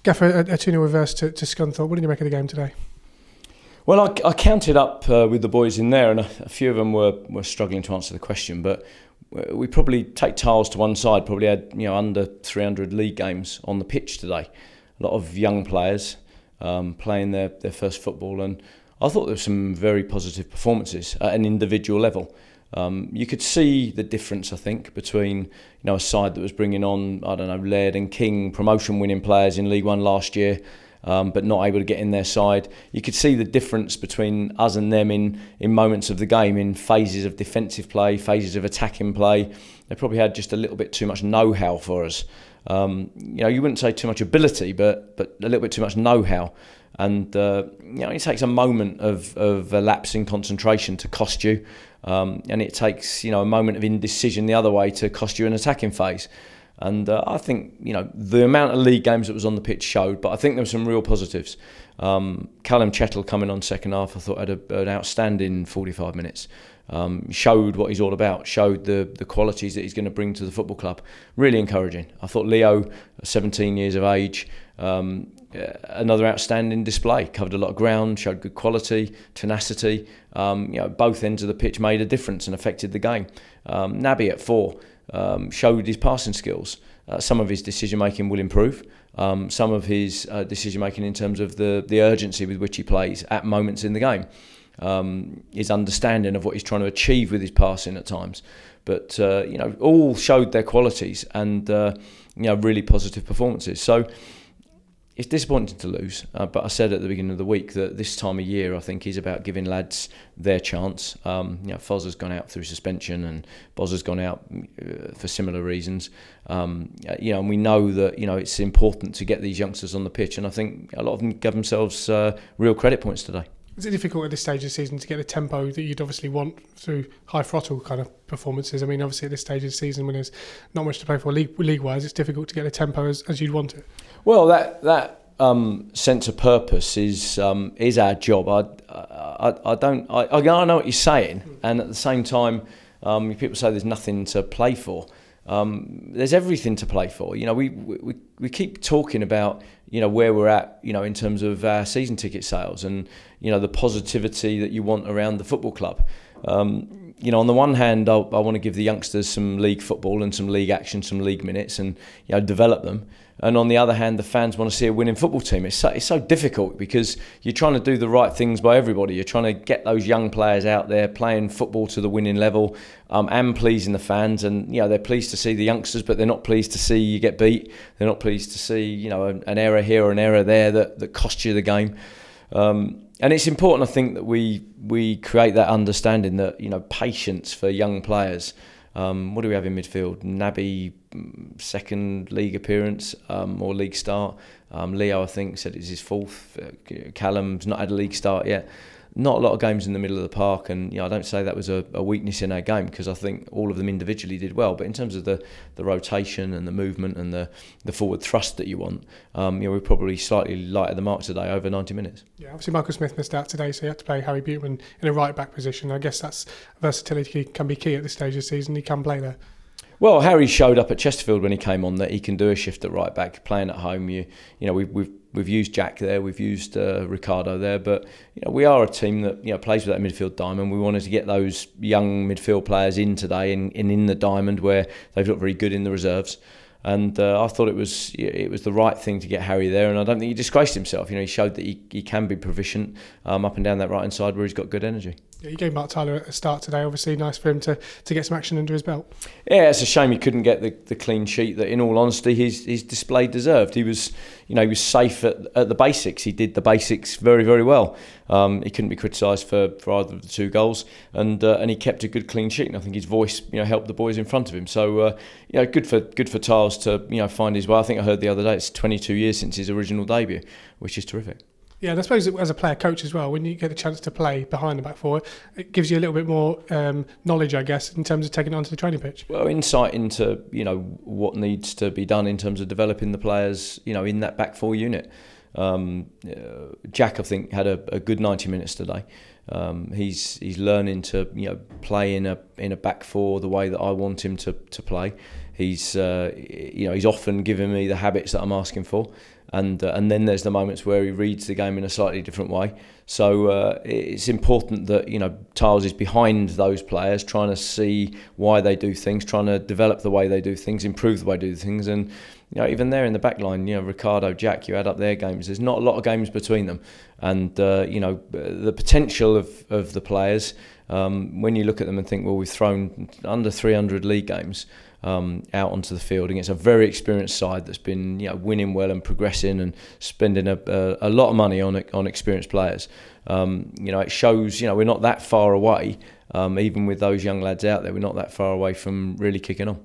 Gaffer, a 2-0 reverse to Scunthorpe. What did you make of the game today? Well, I counted up with the boys in there, and a few of them were struggling to answer the question, but we probably take Tiles to one side, probably had under 300 league games on the pitch today. A lot of young players playing their first football, and I thought there were some very positive performances at an individual level. You could see the difference, I think, between a side that was bringing on, Laird and King, promotion-winning players in League One last year, but not able to get in their side. You could see the difference between us and them in moments of the game, in phases of defensive play, phases of attacking play. They probably had just a little bit too much know-how for us. You wouldn't say too much ability, but a little bit too much know-how. And it takes a moment of a lapse in concentration to cost you, and it takes a moment of indecision the other way to cost you an attacking phase. And I think the amount of league games that was on the pitch showed, but I think there were some real positives. Callum Chettle coming on second half, I thought had an outstanding 45 minutes. Showed what he's all about, showed the qualities that he's going to bring to the football club. Really encouraging. I thought Leo, 17 years of age, another outstanding display. Covered a lot of ground, showed good quality, tenacity. Both ends of the pitch made a difference and affected the game. Naby at 4 showed his passing skills. Some of his decision making will improve. Some of his decision making in terms of the urgency with which he plays at moments in the game. His understanding of what he's trying to achieve with his passing at times. But all showed their qualities and really positive performances. So it's disappointing to lose, but I said at the beginning of the week that this time of year I think is about giving lads their chance. Foz has gone out through suspension and Boz has gone out for similar reasons. And we know that it's important to get these youngsters on the pitch, and I think a lot of them gave themselves real credit points today. Is it difficult at this stage of the season to get the tempo that you'd obviously want through high throttle kind of performances? I mean, obviously at this stage of the season when there's not much to play for league-wise, it's difficult to get the tempo as you'd want it. Well, that sense of purpose is our job. I know what you're saying, and at the same time, people say there's nothing to play for. There's everything to play for. We keep talking about where we're at in terms of our season ticket sales and the positivity that you want around the football club. On the one hand, I want to give the youngsters some league football and some league action, some league minutes, and develop them. And on the other hand, the fans want to see a winning football team. It's so difficult because you're trying to do the right things by everybody. You're trying to get those young players out there playing football to the winning level, and pleasing the fans. And they're pleased to see the youngsters, but they're not pleased to see you get beat. They're not pleased to see an error here or an error there that costs you the game. And it's important, I think, that we create that understanding that patience for young players. What do we have in midfield? Naby, second league appearance or league start. Leo, I think, said it's his fourth. Callum's not had a league start yet. Not a lot of games in the middle of the park, and I don't say that was a weakness in our game because I think all of them individually did well. But in terms of the rotation and the movement and the forward thrust that you want, we're probably slightly light at the mark today, over 90 minutes. Yeah, obviously Michael Smith missed out today, so he had to play Harry Buteman in a right back position. I guess that's versatility can be key at this stage of the season. He can play there. Well, Harry showed up at Chesterfield when he came on that he can do a shift at right back, playing at home. We've used Jack there, we've used Ricardo there, but we are a team that plays with that midfield diamond. We wanted to get those young midfield players in today and in the diamond where they've looked very good in the reserves. And I thought it was the right thing to get Harry there, and I don't think he disgraced himself. He showed that he can be proficient up and down that right hand side where he's got good energy. Yeah, you gave Mark Tyler a start today. Obviously, nice for him to get some action under his belt. Yeah, it's a shame he couldn't get the clean sheet that, in all honesty, his display deserved. He was safe at the basics. He did the basics very, very well. He couldn't be criticised for either of the 2 goals, and he kept a good clean sheet. And I think his voice helped the boys in front of him. So good for Tiles to find his way. I think I heard the other day it's 22 years since his original debut, which is terrific. Yeah, and I suppose as a player coach as well, when you get a chance to play behind the back four, it gives you a little bit more knowledge, I guess, in terms of taking it onto the training pitch. Well, insight into what needs to be done in terms of developing the players in that back four unit. Jack, I think, had a good 90 minutes today. He's learning to play in a back four the way that I want him to play. He's often given me the habits that I'm asking for, and then there's the moments where he reads the game in a slightly different way. So it's important that Tiles is behind those players, trying to see why they do things, trying to develop the way they do things, improve the way they do things, and even there in the back line, Ricardo, Jack, you add up their games. There's not a lot of games between them, and the potential of the players. When you look at them and think, well, we've thrown under 300 league games out onto the field against a very experienced side that's been winning well and progressing and spending a lot of money on experienced players. It shows we're not that far away. Even with those young lads out there, we're not that far away from really kicking on.